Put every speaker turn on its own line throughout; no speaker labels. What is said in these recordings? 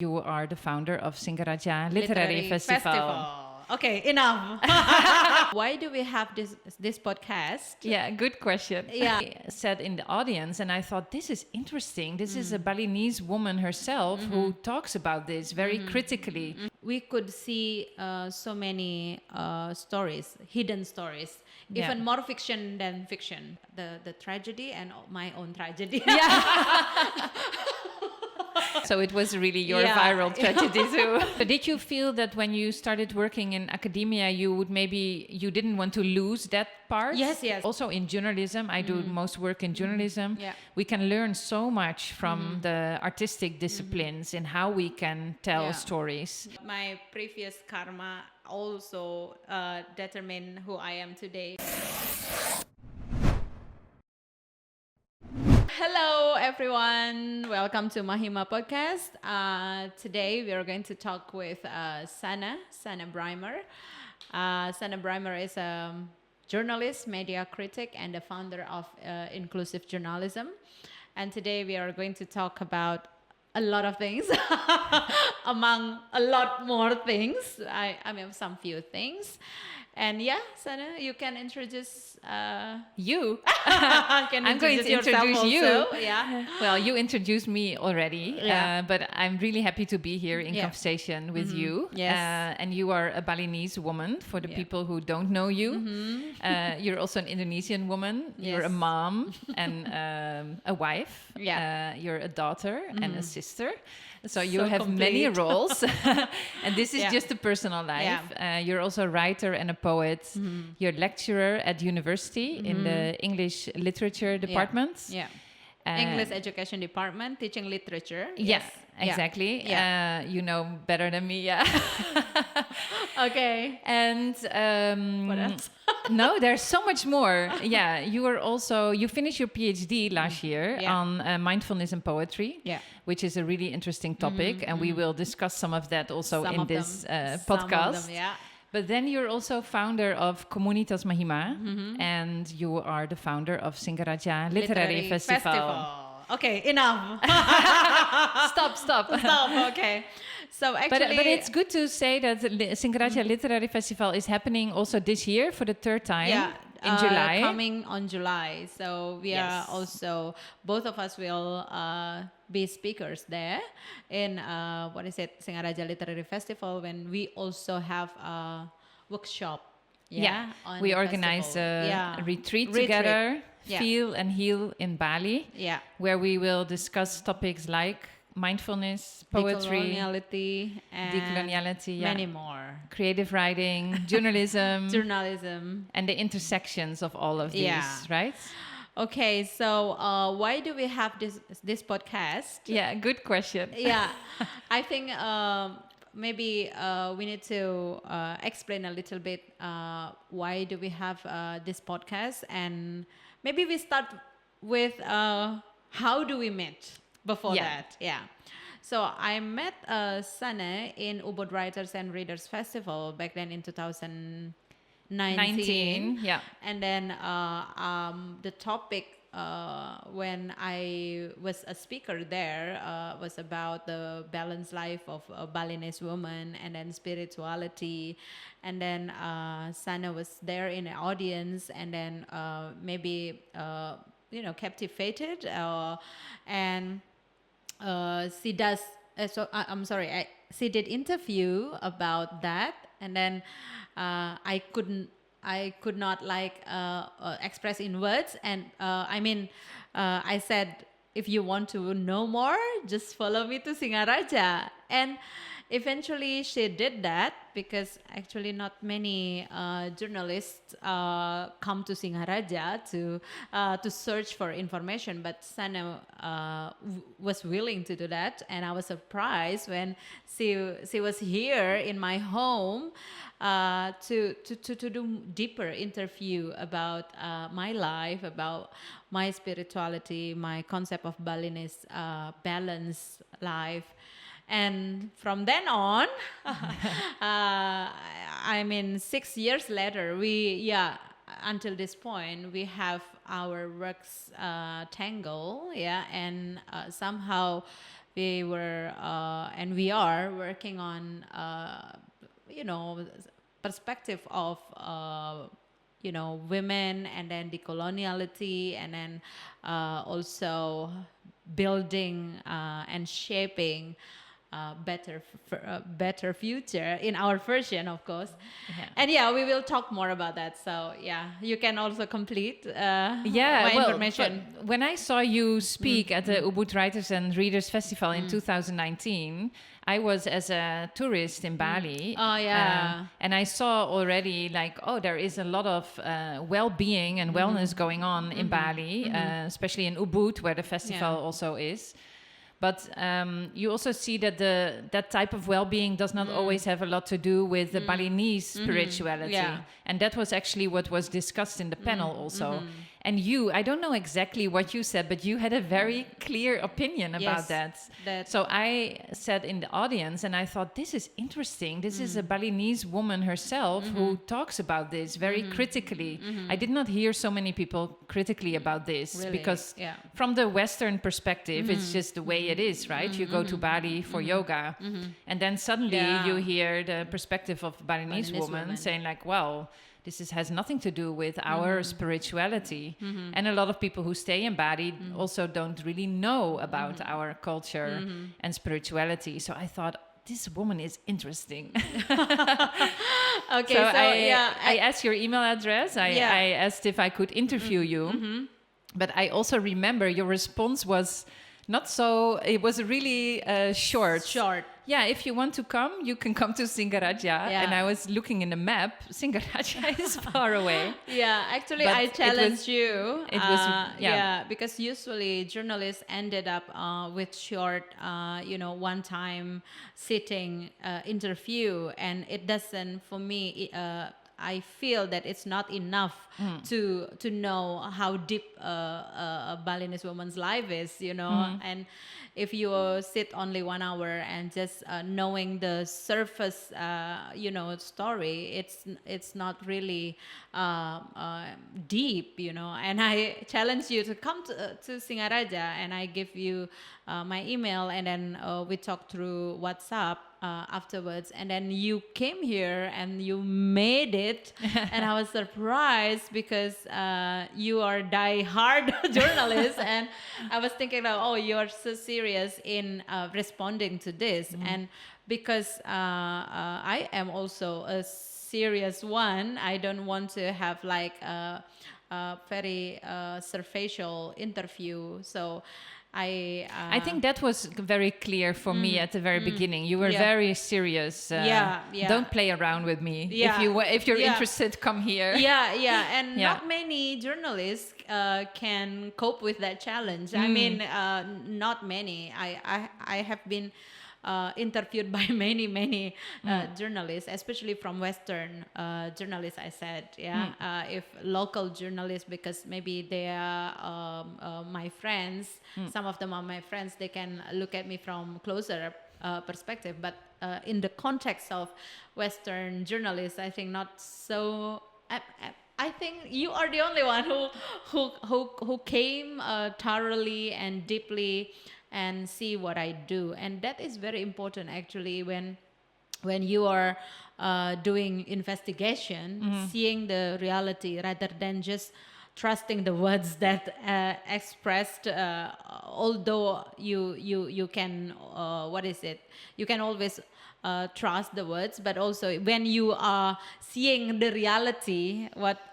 You are the founder of Singaraja Literary Festival.
Okay, enough. Why do we have this podcast?
Yeah, good question.
Yeah.
I sat in the audience and I thought, this is interesting. This is a Balinese woman herself who talks about this very critically.
We could see so many stories, hidden stories, even more fiction than fiction. The tragedy and my own tragedy.
Yeah. So it was really your viral tragedy too. But did you feel that when you started working in academia, you didn't want to lose that part?
Yes.
Also in journalism, I do most work in journalism.
Yeah.
We can learn so much from the artistic disciplines in how we can tell stories.
My previous karma also determined who I am today. Hello everyone, welcome to Mahima Podcast. Today we are going to talk with sannebreimer. Sannebreimer is a journalist, media critic, and the founder of inclusive journalism. And today we are going to talk about a lot of things, among a lot more things. I mean some few things. And Sanne, you can introduce
you.
I'm
going to introduce you.
Also. Yeah.
Well, you introduced me already, but I'm really happy to be here in conversation with you.
Yes.
And you are a Balinese woman, for the people who don't know you. You're also an Indonesian woman.
Yes.
You're a mom and a wife.
Yeah.
You're a daughter and a sister. So you
So
have
complete.
many roles. And this is just a personal life. You're also a writer and a poet. You're a lecturer at university in the English literature department.
Yeah. English education department, teaching literature.
Yes, exactly.
Yeah.
You know better than me,
Okay.
And
What else?
no, there's so much more. Yeah, you finished your PhD last year on mindfulness and poetry, which is a really interesting topic, and we will discuss some of that also in this podcast.
Some of them,
But then you're also founder of Komunitas Mahima, and you are the founder of Singaraja Literary Festival.
Okay, enough.
Stop.
Okay. So actually,
but it's good to say that the Singaraja Literary Festival is happening also this year for the third time in July.
Coming on July. So we are also, both of us will be speakers there in Singaraja Literary Festival, when we also have a workshop. On
we
the
organize
festival.
a retreat together, Feel and Heal in Bali, where we will discuss topics like mindfulness, poetry,
decoloniality, and
decoloniality,
many more.
Creative writing, journalism, and the intersections of all of these, right?
Okay, so why do we have this podcast?
Yeah, good question.
I think maybe we need to explain a little bit why do we have this podcast, and maybe we start with how do we meet before that. So I met Sanne in Ubud Writers and Readers Festival back then in 2019. And then the topic when I was a speaker there was about the balanced life of Balinese women, and then spirituality. And then Sanne was there in the audience, and then maybe captivated, and she does. She did interview about that, and then I could not express in words, and I said, if you want to know more, just follow me to Singaraja. And eventually she did that, because actually not many journalists come to Singaraja to search for information, but Sanne was willing to do that, and I was surprised when she was here in my home to do deeper interview about my life, about my spirituality, my concept of Balinese balanced life. And from then on, 6 years later, until this point, we have our works tangle, and somehow we were and we are working on perspective of women, and then decoloniality, and then also building and shaping better future in our version, of course. And we will talk more about that. So you can also complete my information.
When I saw you speak at the Ubud Writers and Readers Festival in 2019, I was as a tourist in Bali. And I saw already there is a lot of well-being and wellness going on in Bali, especially in Ubud, where the festival also is. But you also see that that type of well-being does not always have a lot to do with the Balinese spirituality. And that was actually what was discussed in the panel also. And I don't know exactly what you said, but you had a very clear opinion about that. So I sat in the audience and I thought, this is interesting. This is a Balinese woman herself who talks about this very critically. I did not hear so many people critically about this because from the Western perspective, it's just the way it is, right? You go to Bali for yoga and then suddenly you hear the perspective of Balinese women saying well, this has nothing to do with our spirituality. And a lot of people who stay in Bali also don't really know about our culture and spirituality. So I thought, this woman is interesting.
Okay,
so I asked your email address. I asked if I could interview you. But I also remember your response was not so, it was really short. Yeah, if you want to come, you can come to Singaraja. And I was looking in the map. Singaraja is far away.
Actually, but I challenged you. It was, because usually journalists ended up with short, one-time sitting interview, and it doesn't, for me, I feel that it's not enough to know how deep a Balinese woman's life is, and if you sit only 1 hour and just knowing the surface, story, it's not really deep, and I challenge you to come to Singaraja, and I give you my email, and then we talk through WhatsApp afterwards, and then you came here and you made it. And I was surprised because you are die-hard journalist, and I was thinking you are so serious in responding to this. And because I am also a serious one, I don't want to have a very superficial interview. So I
think that was very clear for me at the very beginning. You were very serious. Don't play around with me. If you're interested, come here.
And not many journalists can cope with that challenge. I mean, not many. I have been interviewed by many journalists, especially from Western journalists. I said, if local journalists, because maybe they are my friends, some of them are my friends, they can look at me from closer perspective. But in the context of Western journalists, I think not so. I think you are the only one who came thoroughly and deeply and see what I do. And that is very important actually when you are doing investigation, seeing the reality rather than just trusting the words that expressed, although you can you can always trust the words, but also when you are seeing the reality,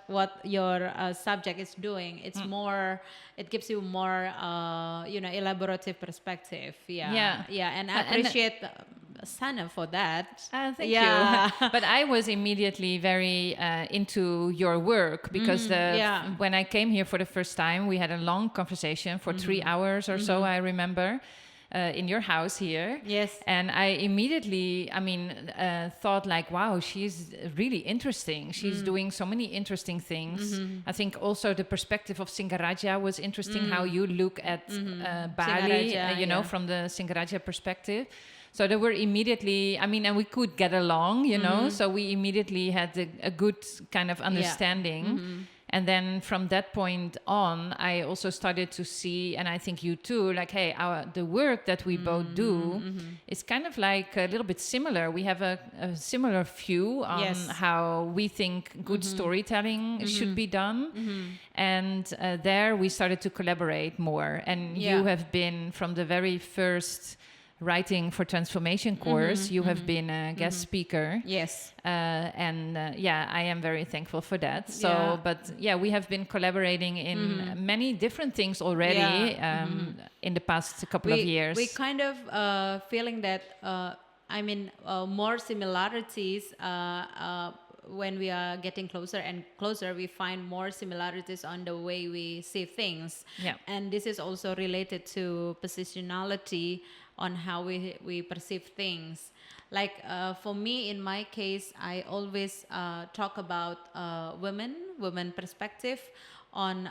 what your subject is doing, it's more, it gives you more elaborative perspective. And I appreciate Sanne for that.
Thank you. But I was immediately very into your work because when I came here for the first time, we had a long conversation for 3 hours or so, I remember. In your house here.
Yes.
And I immediately, thought wow, she's really interesting. She's doing so many interesting things. I think also the perspective of Singaraja was interesting, how you look at Bali, from the Singaraja perspective. So there were immediately, and we could get along, so we immediately had a good kind of understanding. And then from that point on, I also started to see, and I think you too, like, hey, the work that we both do is kind of like a little bit similar. We have a similar view on how we think good storytelling should be done. And there we started to collaborate more. And you have been from the very first Writing for Transformation course, you have been a guest speaker.
Yes.
And I am very thankful for that. So, but we have been collaborating in many different things already in the past couple of years.
We kind of feeling that, more similarities when we are getting closer and closer, we find more similarities on the way we see things.
Yeah.
And this is also related to positionality on how we perceive things. Like for me, in my case, I always talk about women perspective on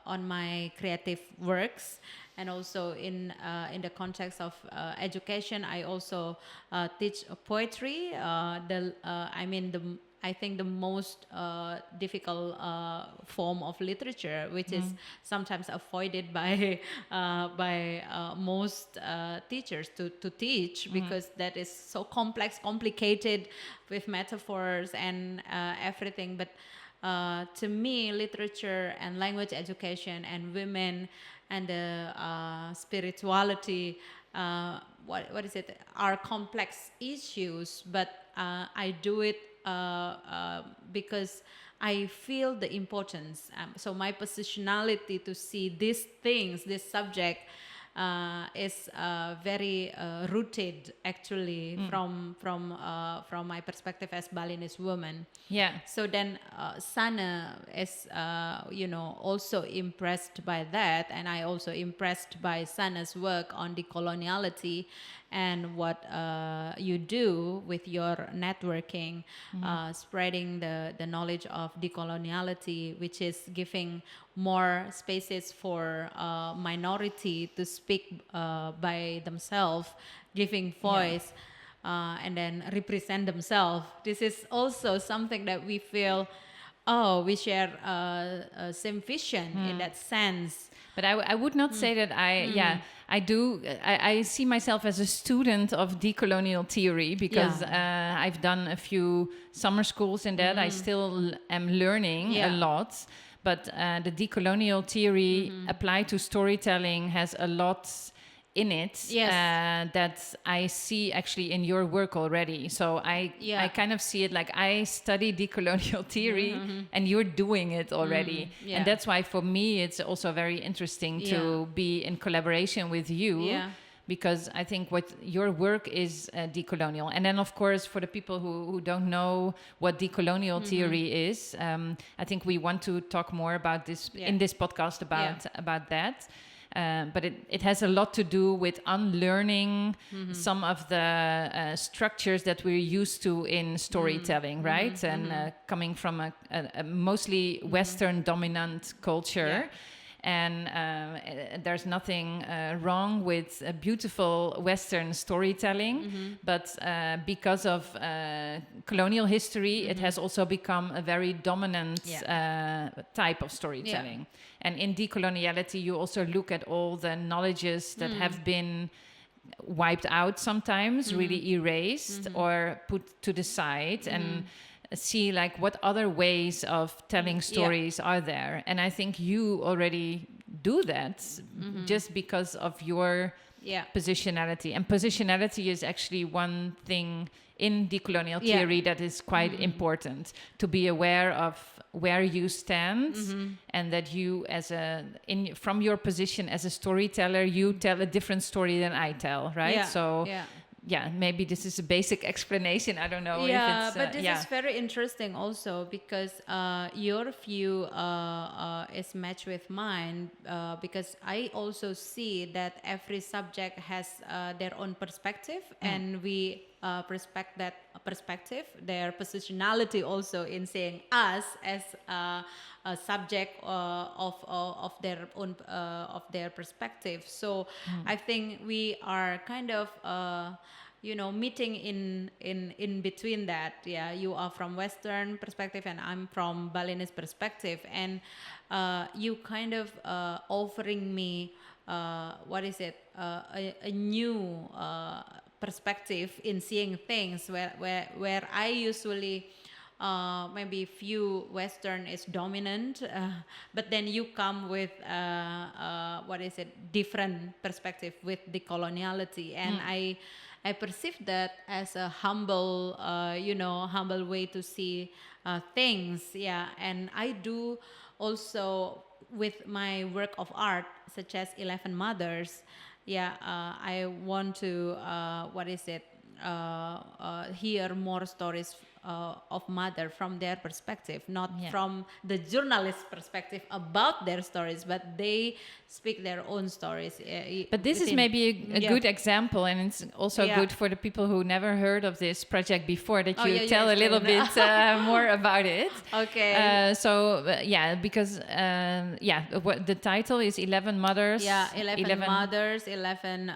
on my creative works, and also in the context of education, I also teach poetry. I think the most difficult form of literature, which is sometimes avoided by most teachers to teach, because that is so complicated with metaphors and everything. But to me, literature and language education and women and spirituality, are complex issues. But I do it because I feel the importance. So my positionality to see these things, this subject, is very rooted actually from my perspective as Balinese woman.
Yeah.
So then Sanne is also impressed by that, and I also impressed by Sanne's work on decoloniality and what you do with your networking, spreading the knowledge of decoloniality, which is giving more spaces for minority to speak by themselves, giving voice, and then represent themselves. This is also something that we feel, we share same vision in that sense.
But I would not say that I do. I see myself as a student of decolonial theory, because I've done a few summer schools in that. I still am learning a lot. But the decolonial theory applied to storytelling has a lot in it that I see actually in your work already. So I kind of see it like I study decolonial theory and you're doing it already. And that's why for me it's also very interesting to be in collaboration with you, because I think what your work is decolonial. And then of course for the people who don't know what decolonial theory is, I think we want to talk more about this in this podcast about that. But it has a lot to do with unlearning some of the structures that we're used to in storytelling, right? And coming from a mostly Western dominant culture. And there's nothing wrong with beautiful Western storytelling, but because of colonial history, it has also become a very dominant type of storytelling. And in decoloniality, you also look at all the knowledges that have been wiped out sometimes, really erased or put to the side, and see like what other ways of telling stories are there. And I think you already do that just because of your positionality. And positionality is actually one thing in decolonial theory that is quite important, to be aware of where you stand, and that you from your position as a storyteller, you tell a different story than I tell, right? Maybe this is a basic explanation. I don't know if it's...
but this is very interesting also, because your view is matched with mine, because I also see that every subject has their own perspective, and we respect that perspective, their positionality also in seeing us as a subject of their own of their perspective. So I think we are kind of meeting in between that. Yeah, you are from Western perspective and I'm from Balinese perspective, and you kind of offering me a new perspective in seeing things where I usually maybe few Western is dominant, but then you come with different perspective with decoloniality, and I perceive that as a humble humble way to see things. Yeah, and I do also with my work of art such as 11 Mothers. Yeah, I want to hear more stories of mother from their perspective, not from the journalist perspective about their stories, but they speak their own stories.
But this is maybe a good example, and it's also good for the people who never heard of this project before, that you tell a little bit more about it.
Okay.
Because what the title is 11 Mothers.
Yeah, 11 Mothers, 11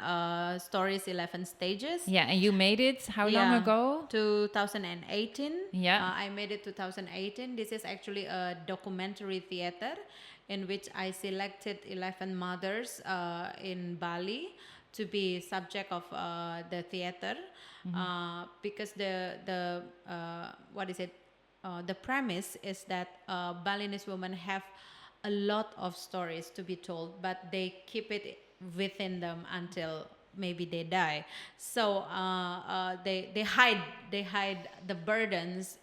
Stories, 11 Stages.
Yeah, and you made it how long ago?
2018.
Yeah.
I made it 2018. This is actually a documentary theater in which I selected 11 mothers in Bali to be subject of the theater, because the premise is that Balinese women have a lot of stories to be told, but they keep it within them until maybe they die. So they hide the burdens,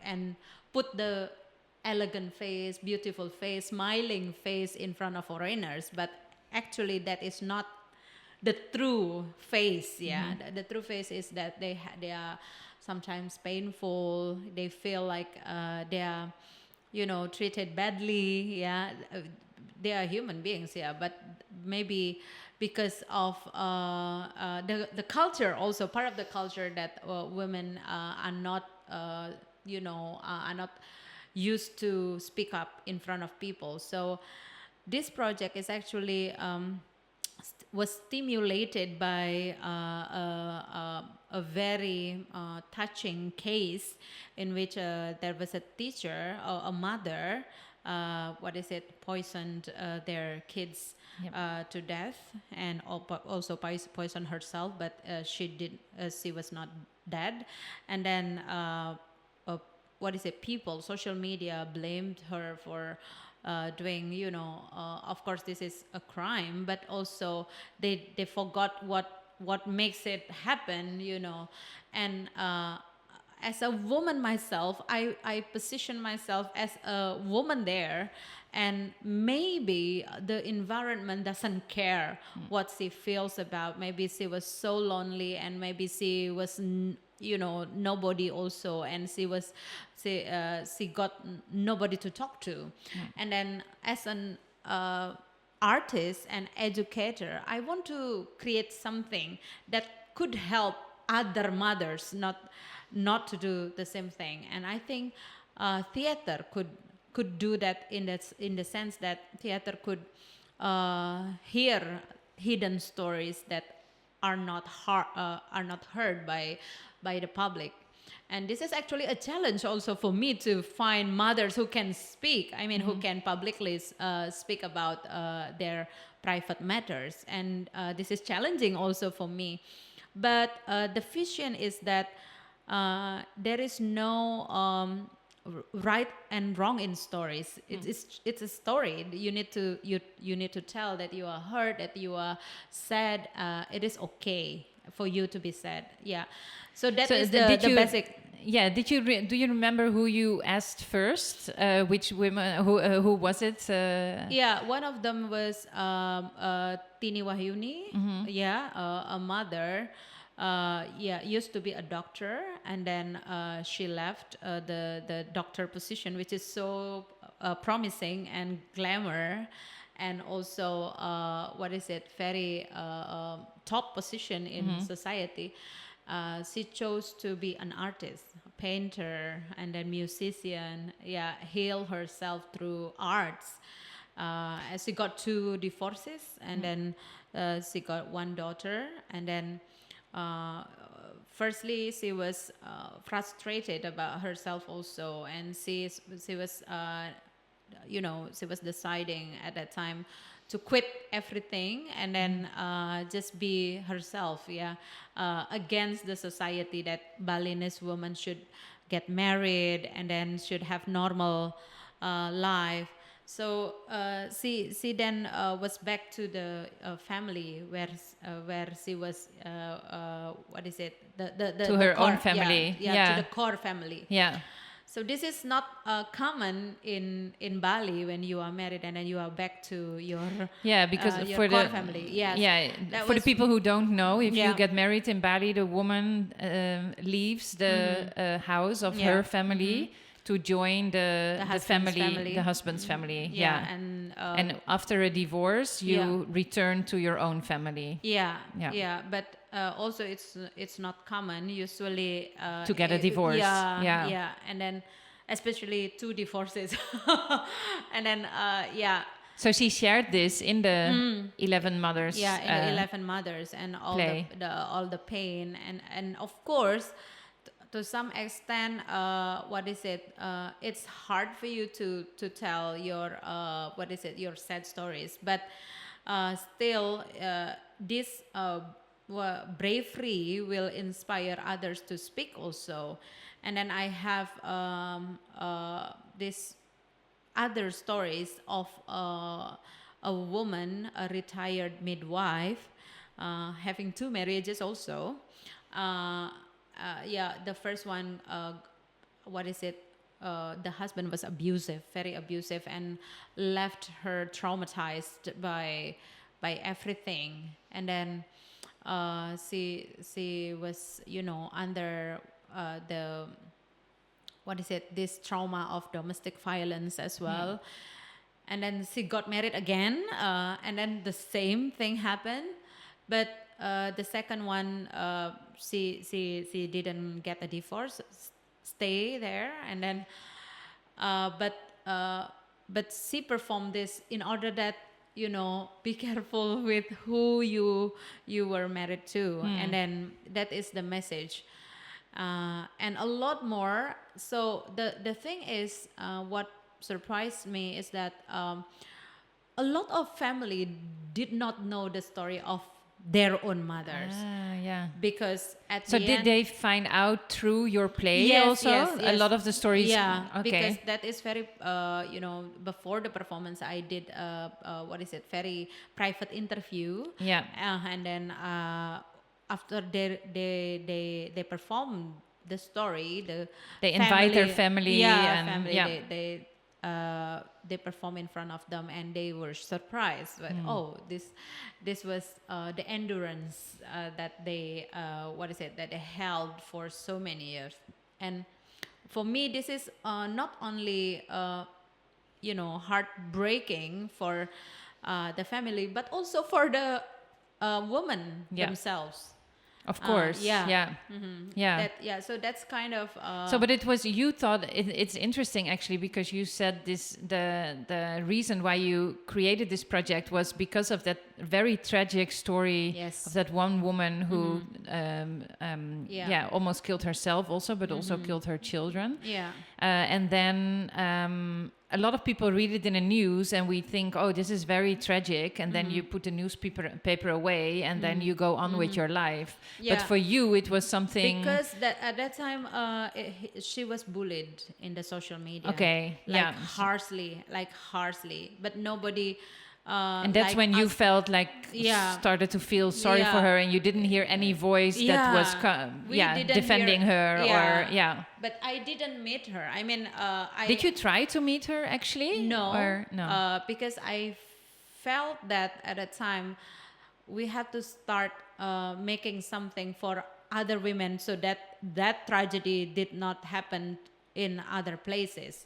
and put the elegant face, beautiful face, smiling face in front of foreigners. But actually, that is not the true face. Yeah, the true face is that they are sometimes painful. They feel like they are, treated badly. Yeah. They are human beings, but maybe because of the culture, also part of the culture that women are not used to speak up in front of people. So this project is actually was stimulated by a very touching case in which there was a teacher, a mother, poisoned their kids to death, and also poisoned herself, but she was not dead. And then people, social media blamed her for doing, of course this is a crime, but also they forgot what makes it happen, and as a woman myself, I position myself as a woman there, and maybe the environment doesn't care what she feels about. Maybe she was so lonely, and maybe she was nobody also, and she got nobody to talk to. And then as an artist and educator, I want to create something that could help other mothers not to do the same thing. And I think theater could do that in the sense that theater could hear hidden stories that are not heard by the public. And this is actually a challenge also for me to find mothers who can speak. I mean, who can publicly speak about their private matters. And this is challenging also for me. But the vision is that there is no right and wrong in stories. It's a story. You need to tell that you are hurt, that you are sad. It is okay for you to be sad. Yeah. So that is the basic.
Yeah. Do you remember who you asked first? Which women? Who was it?
Yeah. One of them was Tini Wahyuni. Yeah. A mother. Used to be a doctor, and then she left the doctor position, which is so promising and glamour, and also very top position in society. She chose to be an artist, a painter, and then musician. Yeah, heal herself through arts. she got 2 divorces, and then she got 1 daughter, and then firstly she was frustrated about herself also, and she was she was deciding at that time to quit everything and then just be herself, against the society that Balinese women should get married and then should have normal life. So she then was back to the family where she was what is it, the
to her
core,
own family,
to the core family.
Yeah.
So this is not common in Bali when you are married and then you are back to your
because
your
for
core
the
family. Yes.
For the people who don't know, if you get married in Bali, the woman leaves the house of her family to join the family, the husband's family. And after a divorce, you return to your own family.
But also it's not common usually
to get a divorce.
And then especially 2 divorces. And then
so she shared this in the 11 Mothers.
In the 11 Mothers and all all the pain and of course to some extent it's hard for you to tell your your sad stories, but still this bravery will inspire others to speak also. And then I have this other stories of a woman, a retired midwife, having 2 marriages also. The first one, the husband was abusive, very abusive, and left her traumatized by everything. And then she was under this trauma of domestic violence as well. And then she got married again, and then the same thing happened, but the second one she didn't get a divorce, stay there. And then but she performed this in order that be careful with who you were married to. And then that is the message, and a lot more. So the thing is, what surprised me is that a lot of family did not know the story of their own mothers. Because at the
did
end,
they find out through your play also? Yes. A lot of the stories.
Because that is very before the performance I did very private interview. And then after they perform the story,
they invite their family.
They perform in front of them, and they were surprised. But this was the endurance that they that they held for so many years. And for me, this is not only heartbreaking for the family, but also for the women themselves.
Of course,
So that's kind of.
But it was, you thought it's interesting actually, because you said this. The reason why you created this project was because of that very tragic story of that one woman who, almost killed herself also, but also killed her children. And then. A lot of people read it in the news and we think, oh, this is very tragic. And then you put the newspaper away and then you go on with your life. But for you, it was something...
Because at that time, she was bullied in the social media.
Okay,
harshly. But nobody...
and that's when you felt like started to feel sorry for her, and you didn't hear any voice that was defending her
But I didn't meet her. I mean,
did you try to meet her actually?
No, because I felt that at a time we had to start making something for other women so that tragedy did not happen in other places.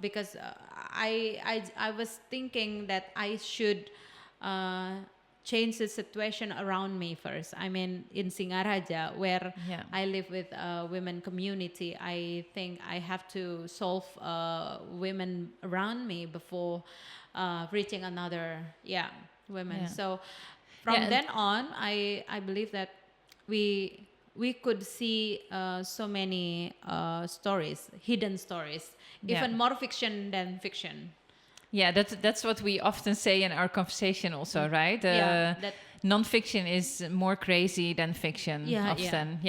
Because I was thinking that I should change the situation around me first. I mean, in Singaraja, where I live with a women community, I think I have to solve women around me before reaching another women. So from then on, I believe that we could see so many stories, hidden stories, even more fiction than fiction.
Yeah, that's what we often say in our conversation also, right? That non-fiction is more crazy than fiction often.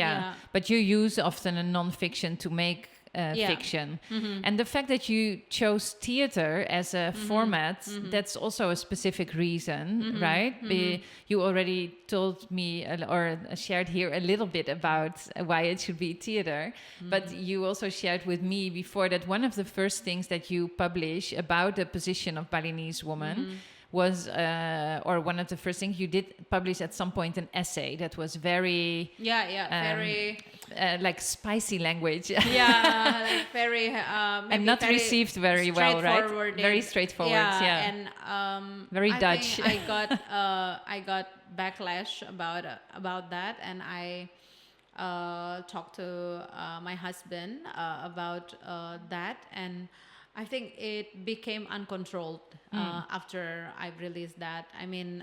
But you use often a non-fiction to make fiction. And the fact that you chose theater as a format, that's also a specific reason, right? You already told me or shared here a little bit about why it should be theater, but you also shared with me before that one of the first things that you publish about the position of Balinese women was, or one of the first things you did publish at some point, an essay that was very...
very...
like spicy language.
Like very...
and not
very
received very well, right? Very straightforward,
And
very Dutch.
I got backlash about that, and I talked to my husband about that, and I think it became uncontrolled after I released that. I mean,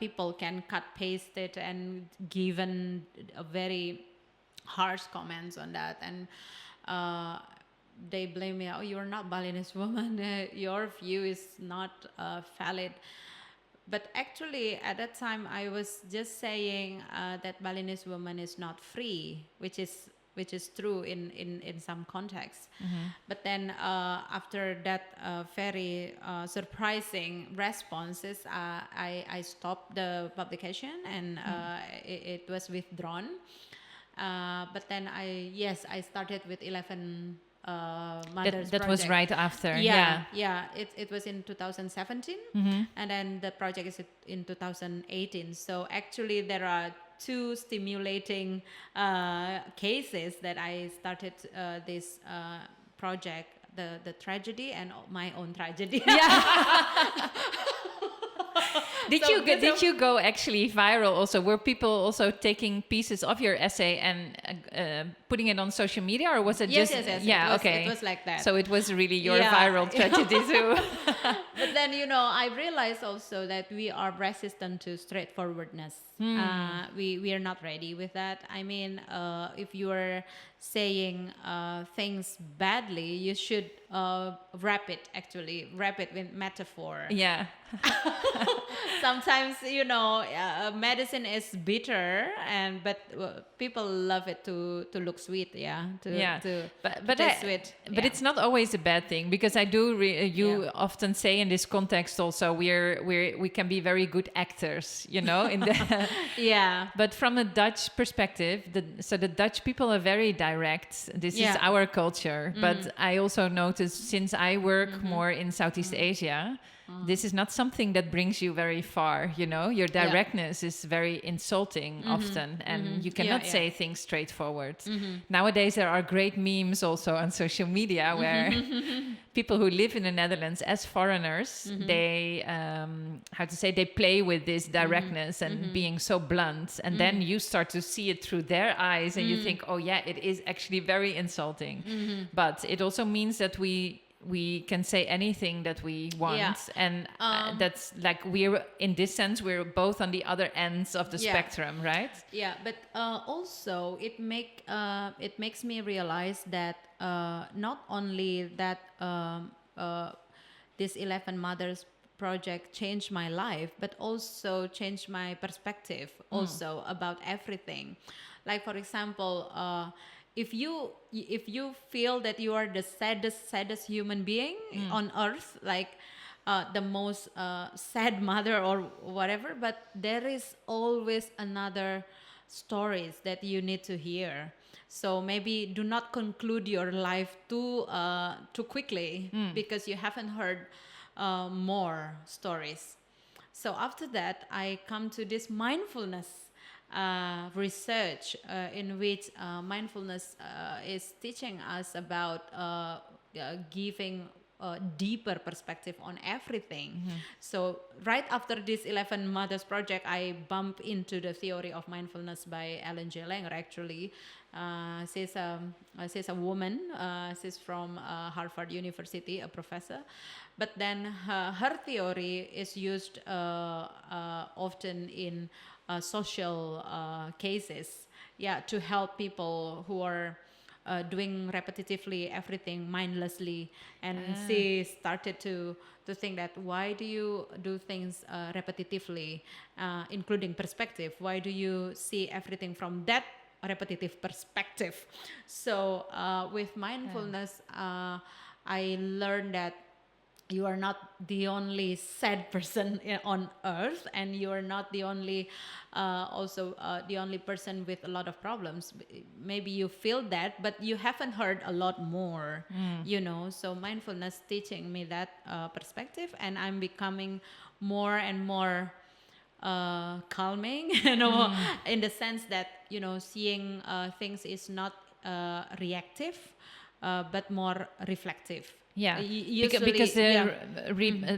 people can cut paste it and given a very harsh comments on that, and they blame me. Oh, you're not Balinese woman. Your view is not valid. But actually, at that time, I was just saying that Balinese woman is not free, which is true in some contexts. But then after that very surprising responses, I stopped the publication, and it was withdrawn. But then I started with 11 Mothers
that was right after.
It was in 2017, and then the project is in 2018. So actually there are two stimulating cases that I started this project, the tragedy and my own tragedy.
Did you go actually viral also? Were people also taking pieces of your essay and putting it on social media, or was it just...
Yes. It was like that.
So it was really your viral tragedy too.
But then, I realized also that we are resistant to straightforwardness. We are not ready with that. I mean, if you are saying things badly, you should wrap it with metaphor.
Yeah.
Sometimes, medicine is bitter, but people love it to look sweet. But sweet.
But it's not always a bad thing, because I do. You often say in this context also, we can be very good actors, in the But from a Dutch perspective, the Dutch people are very direct. This is our culture. But I also notice, since I work more in Southeast Asia, this is not something that brings you very far. Your directness is very insulting often, and you cannot say things straightforward. Nowadays there are great memes also on social media where people who live in the Netherlands as foreigners, they they play with this directness and being so blunt, and then you start to see it through their eyes, and you think, oh yeah, it is actually very insulting. But it also means that we can say anything that we want, and that's like, we're in this sense, we're both on the other ends of the spectrum, right?
But also it makes me realize that not only that this 11 Mothers project changed my life, but also changed my perspective also about everything. Like, for example, if you feel that you are the saddest human being on earth, like the most sad mother or whatever, but there is always another stories that you need to hear. So maybe do not conclude your life too quickly, because you haven't heard more stories. So after that, I come to this mindfulness research, in which mindfulness is teaching us about giving deeper perspective on everything. So right after this 11 Mothers project, I bump into the theory of mindfulness by Ellen J. Langer. Actually, she's a woman. She's from Harvard University, a professor. But then her theory is used often in social cases, to help people who are doing repetitively everything mindlessly. And she started to think that why do you do things repetitively, including perspective? Why do you see everything from that repetitive perspective? So with mindfulness, I learned that you are not the only sad person on earth, and you are not the only the only person with a lot of problems. Maybe you feel that, but you haven't heard a lot more, so mindfulness teaching me that perspective, and I'm becoming more and more calming, in the sense that, seeing things is not reactive, but more reflective.
Yeah, because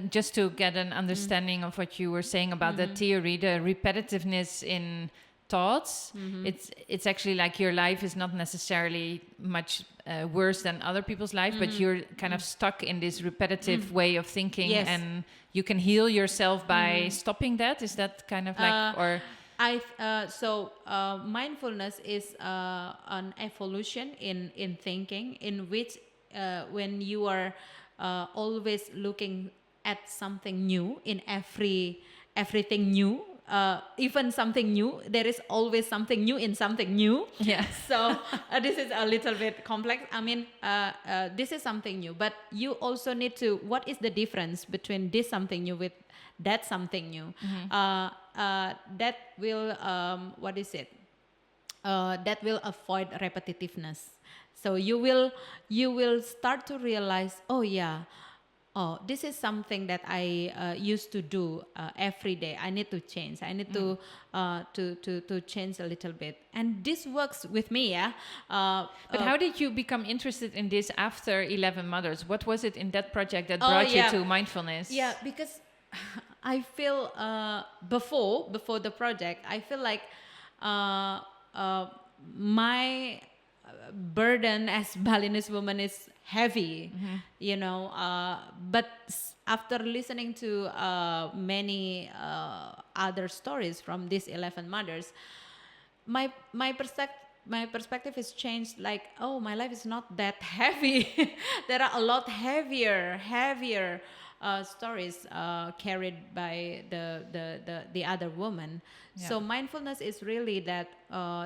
just to get an understanding of what you were saying about the theory, the repetitiveness in thoughts, it's actually like your life is not necessarily much worse than other people's life, but you're kind of stuck in this repetitive way of thinking, and you can heal yourself by stopping that. Is that kind of like, or?
Mindfulness is an evolution in thinking, in which when you are always looking at something new in everything new, even something new, there is always something new in something new.
Yeah.
So this is a little bit complex. I mean, this is something new, but you also need to, what is the difference between this something new with that something new? That will, that will avoid repetitiveness. So you will start to realize, this is something that I used to do every day. I need to change. I need to change a little bit. And this works with me,
But how did you become interested in this after 11 Mothers? What was it in that project that brought you to mindfulness?
Yeah, because I feel before the project, I feel like my burden as Balinese woman is heavy, but after listening to many other stories from these 11 mothers, my perspective is changed. Like, my life is not that heavy. There are a lot heavier stories carried by the other woman. Yeah. So mindfulness is really that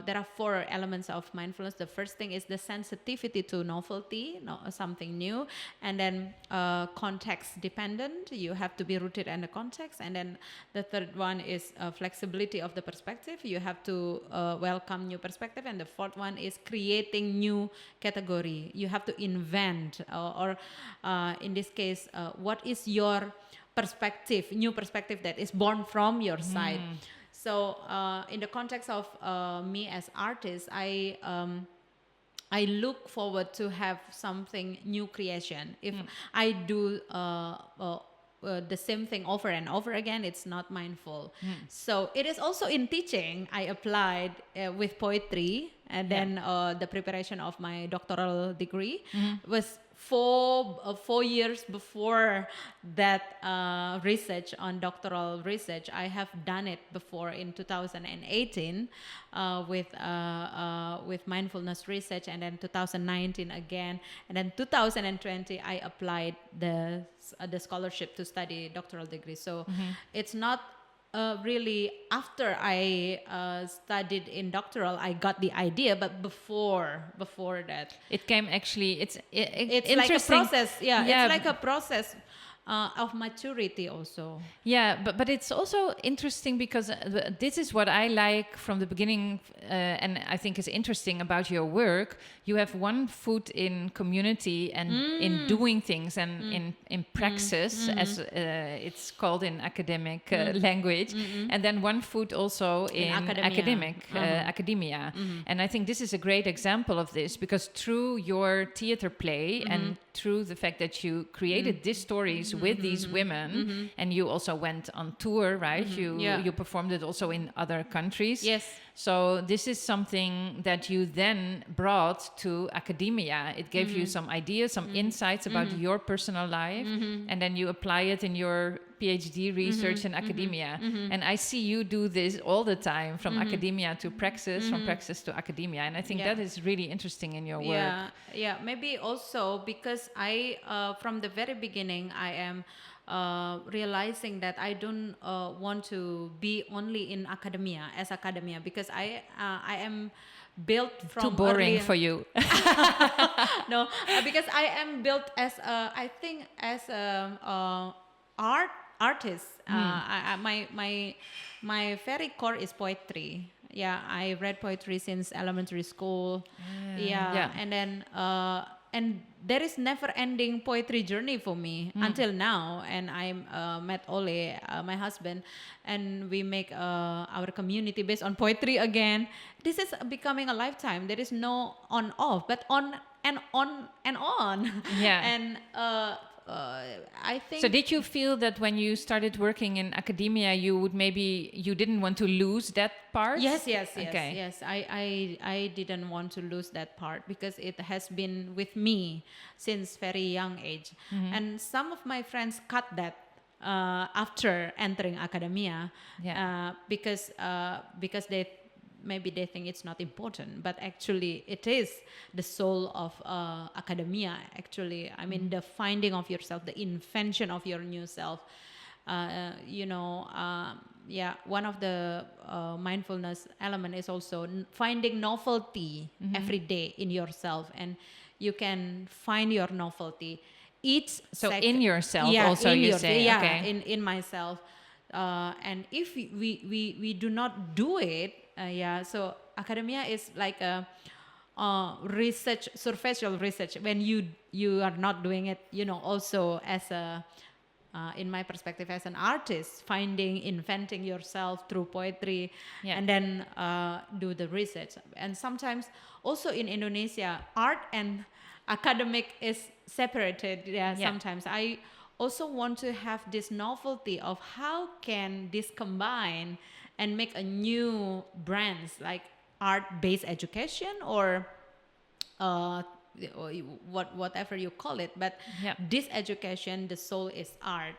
there are 4 elements of mindfulness. The first thing is the sensitivity to novelty, something new, and then context dependent. You have to be rooted in the context. And then the third one is flexibility of the perspective. You have to welcome new perspective. And the fourth one is creating new category. You have to invent, or in this case, what is your perspective, new perspective that is born from your side. So in the context of me as artist, I look forward to have something new creation. If I do the same thing over and over again, it's not mindful. So it is also in teaching. I applied with poetry, and then the preparation of my doctoral degree was 4 years before that research on doctoral research. I have done it before in 2018 with mindfulness research, and then 2019 again, and then 2020 I applied the scholarship to study doctoral degree. So it's not really after I studied in doctoral I got the idea, but before that
it came. Actually, it's
like a process. It's like a process. of maturity also.
Yeah, but it's also interesting because this is what I like from the beginning, and I think is interesting about your work. You have one foot in community and in doing things and in praxis, as it's called in academic language, and then one foot also in academia. And I think this is a great example of this, because through your theater play and through the fact that you created these stories with these women, and you also went on tour, right? You performed it also in other countries.
Yes.
So this is something that you then brought to academia. It gave you some ideas, some insights about your personal life, and then you apply it in your PhD research in academia. And I see you do this all the time, from academia to praxis, from praxis to academia. And I think that is really interesting in your work.
Yeah, maybe also because I, from the very beginning, I am realizing that I don't want to be only in academia, because I am built from
too boring for you.
No, because I am built as I think as a artist. My very core is poetry. Yeah, I read poetry since elementary school. And then and there is never-ending poetry journey for me until now. And I met Ole, my husband, and we make our community based on poetry again. This is becoming a lifetime. There is no on-off, but on and on and on.
Yeah.
And I think.
So did you feel that when you started working in academia, you didn't want to lose that part?
Yes. Okay. Yes. I didn't want to lose that part, because it has been with me since very young age. And some of my friends cut that after entering academia, because maybe they think it's not important, but actually it is the soul of academia. Actually, I mean, the finding of yourself, the invention of your new self. One of the mindfulness element is also finding novelty every day in yourself, and you can find your novelty
in yourself also, you say.
In myself. And if we do not do it, so academia is like a research, superficial research, when you are not doing it, also as a in my perspective as an artist, inventing yourself through poetry, and then do the research. And sometimes also in Indonesia, art and academic is separated. Sometimes I also want to have this novelty of how can this combine and make a new brands, like art-based education or whatever you call it. But this education, the soul is art.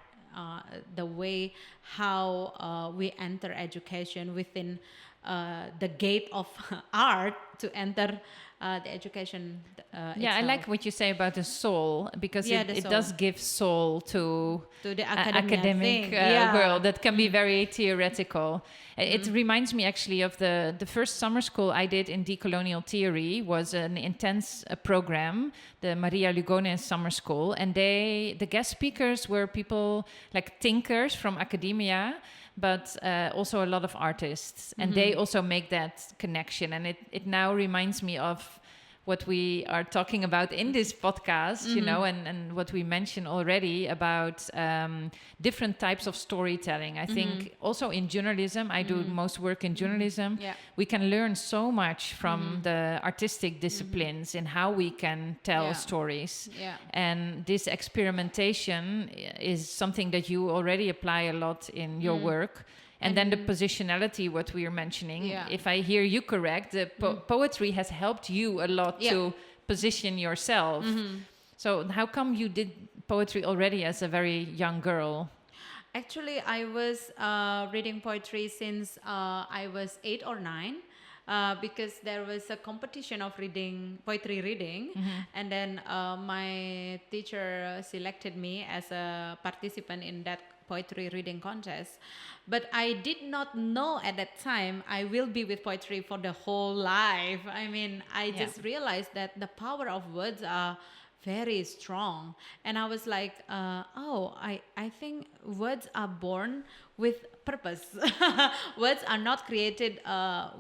The way how we enter education within the gate of art to enter the education itself.
I like what you say about the soul, because it does give soul to
the
academic world that can be very theoretical. It reminds me actually of the first summer school I did in decolonial theory. Was an intense program, the Maria Lugones summer school, and the guest speakers were people like thinkers from academia, but also a lot of artists, and they also make that connection. And it now reminds me of what we are talking about in this podcast, and what we mentioned already about different types of storytelling. I think also in journalism, I do most work in journalism, we can learn so much from the artistic disciplines in how we can tell stories. And this experimentation is something that you already apply a lot in your work. And then the positionality, what we are mentioning, if I hear you correct, the poetry has helped you a lot to position yourself. So how come you did poetry already as a very young girl?
Actually, I was reading poetry since I was 8 or 9. Because there was a competition of poetry reading, and then my teacher selected me as a participant in that poetry reading contest. But I did not know at that time I will be with poetry for the whole life. I mean, I just realized that the power of words are very strong. And I was like, I think words are born with purpose. Words are not created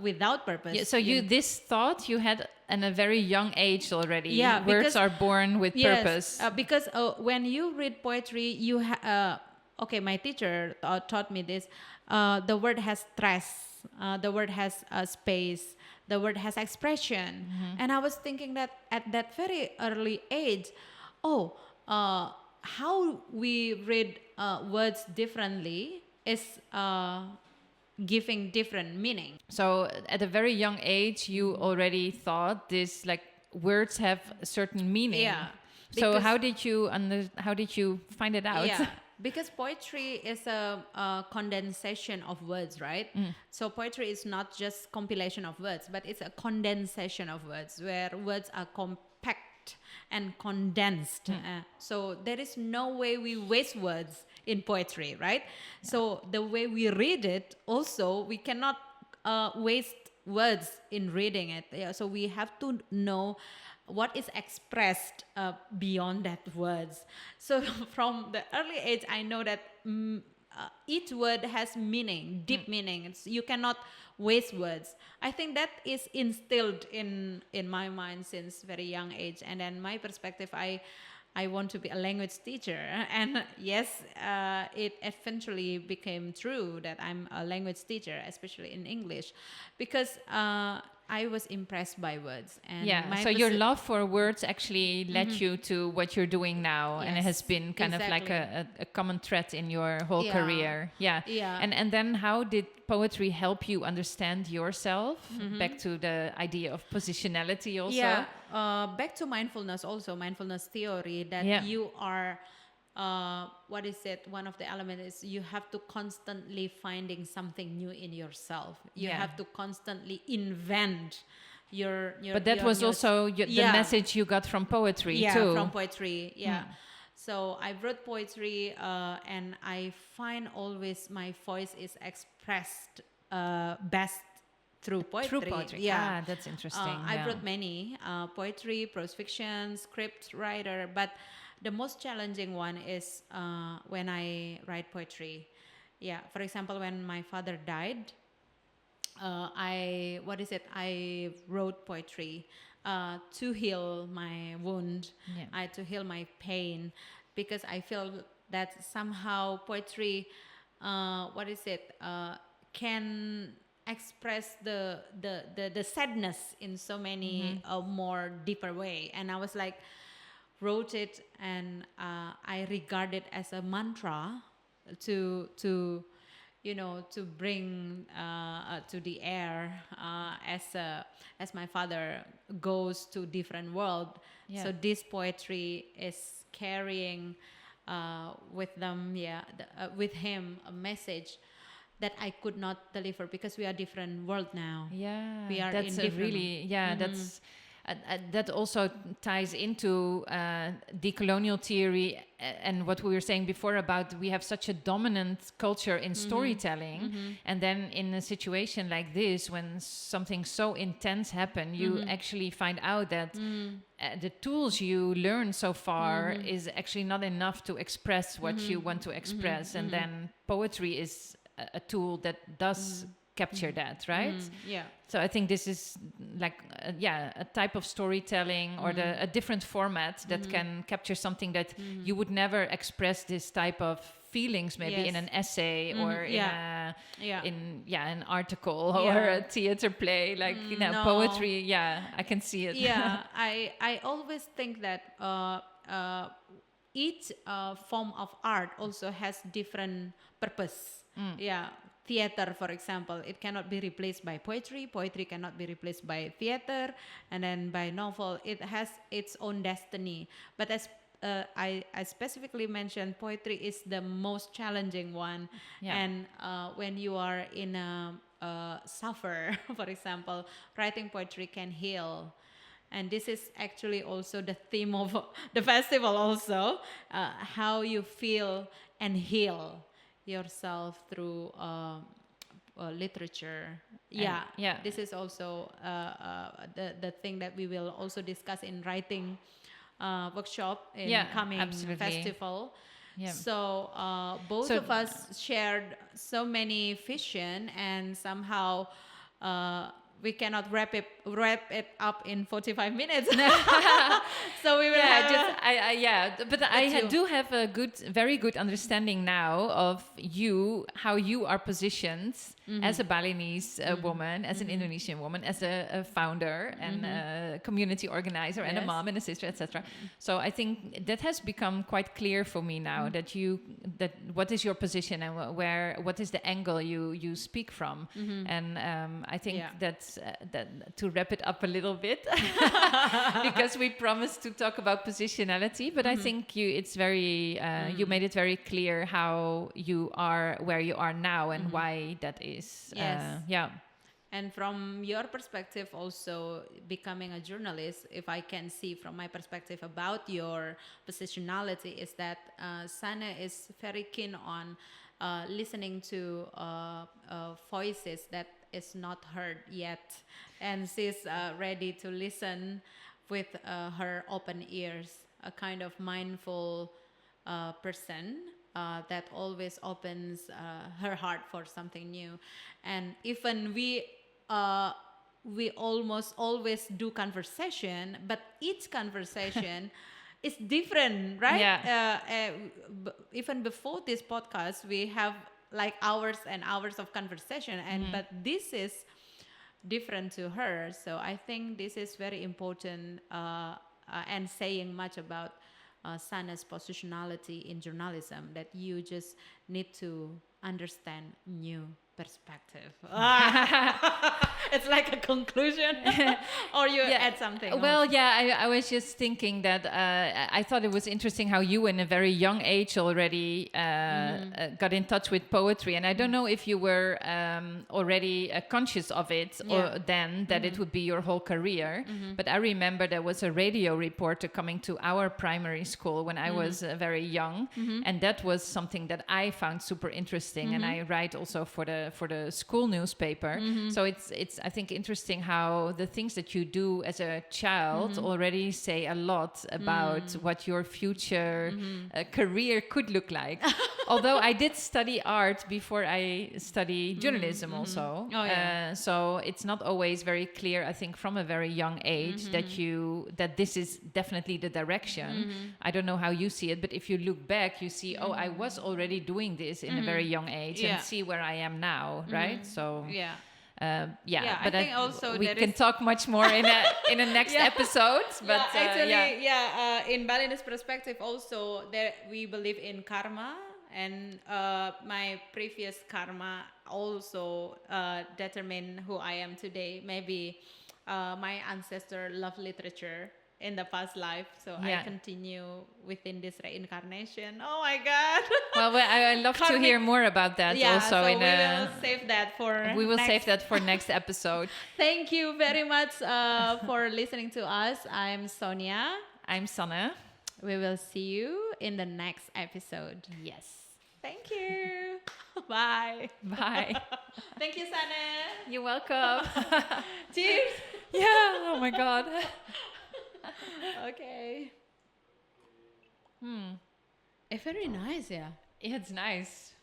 without purpose.
Yeah, so this thought you had at a very young age already.
Yeah,
words are born with purpose.
Because when you read poetry, my teacher taught me this. The word has stress. The word has space. The word has expression. And I was thinking that at that very early age, how we read words differently is giving different meaning.
So at a very young age, you already thought this, like, words have a certain meaning.
Yeah.
So how did you find it out?
Yeah. Because poetry is a condensation of words, right? So poetry is not just compilation of words, but it's a condensation of words where words are compact and condensed. So there is no way we waste words in poetry, right? Yeah. So the way we read it, also, we cannot waste words in reading it. Yeah, so we have to know what is expressed beyond that words. So from the early age, I know that each word has meaning, deep meaning. You cannot waste words. I think that is instilled in my mind since very young age. And then my perspective, I want to be a language teacher. And yes, it eventually became true that I'm a language teacher, especially in English, because I was impressed by words. And
so your love for words actually led you to what you're doing now. Yes, and it has been kind of like a common thread in your whole career. Yeah. And then how did poetry help you understand yourself? Back to the idea of positionality also.
Yeah, back to mindfulness also, mindfulness theory, that you are... what is it? One of the elements is you have to constantly finding something new in yourself. You have to constantly invent your
but that was also the message you got from poetry too.
Yeah, from poetry. Yeah. So I wrote poetry, and I find always my voice is expressed best through poetry.
Through poetry. Yeah, that's interesting.
I wrote many poetry, prose fiction, script writer, but the most challenging one is when I write poetry. Yeah, for example, when my father died, I wrote poetry to heal my wound, to heal my pain, because I feel that somehow poetry, can express the sadness in so many more deeper way. And I was like, wrote it, and I regard it as a mantra to bring to the air as my father goes to different world. So this poetry is carrying with him a message that I could not deliver because we are different world now.
Yeah,
we are
that's
in different.
That's. That also ties into decolonial theory and what we were saying before about we have such a dominant culture in storytelling. And then in a situation like this, when something so intense happens, you actually find out that the tools you learn so far is actually not enough to express what you want to express. And then poetry is a tool that does capture that, right? So I think this is like a type of storytelling or a different format that can capture something that you would never express this type of feelings maybe in an essay or in an article or a theater play, like poetry. I can see it.
I always think that each form of art also has different purpose. Theater, for example, it cannot be replaced by poetry. Poetry cannot be replaced by theater, and then by novel. It has its own destiny. But as I specifically mentioned, poetry is the most challenging one. And when you are in a suffer, for example, writing poetry can heal. And this is actually also the theme of the festival also, how you feel and heal yourself through literature. This is also the thing that we will also discuss in writing workshop in coming festival. Yeah. So both of us shared so many vision, and somehow we cannot wrap it up in 45 minutes. So we will
but I do have a very good understanding now of how you are positioned as a Balinese woman, as an Indonesian woman, as a founder and a community organizer and a mom and a sister, etc. So I think that has become quite clear for me now that what is your position and what is the angle you speak from, and I think that to wrap it up a little bit because we promised to talk about positionality, but I think it's very you made it very clear how you are where you are now and why that is.
And from your perspective also, becoming a journalist, if I can see from my perspective about your positionality, is that Sanne is very keen on listening to voices that is not heard yet, and she's ready to listen with her open ears, a kind of mindful person that always opens her heart for something new. And even we almost always do conversation, but each conversation is different, right? Even before this podcast, we have like hours and hours of conversation, and but this is different to her. So I think this is very important and saying much about Sanne's positionality in journalism, that you just need to understand new perspective. It's like a conclusion. Or you add something?
Well, I was just thinking that I thought it was interesting how you in a very young age already got in touch with poetry, and I don't know if you were already conscious of it or then that it would be your whole career, but I remember there was a radio reporter coming to our primary school when I was very young, and that was something that I found super interesting, and I write also for the school newspaper. So it's I think interesting how the things that you do as a child already say a lot about what your future career could look like. Although I did study art before I studied journalism also. So it's not always very clear, I think, from a very young age that this is definitely the direction. I don't know how you see it, but if you look back, you see, I was already doing this in a very young age, and see where I am now, right? So but I think also we can talk much more in a next episode. But
in Balinese perspective also, there we believe in karma, and my previous karma also determine who I am today. Maybe my ancestor loved literature in the past life, so I continue within this reincarnation. Oh my God!
Well, I love to hear more about that. Also,
so we will save that for next
episode.
Thank you very much for listening to us. I'm Sonia.
I'm Sanne.
We will see you in the next episode.
Yes.
Thank you. Bye.
Bye.
Thank you, Sanne.
You're welcome.
Cheers.
Yeah. Oh my God.
Okay. It's very nice,
It's nice.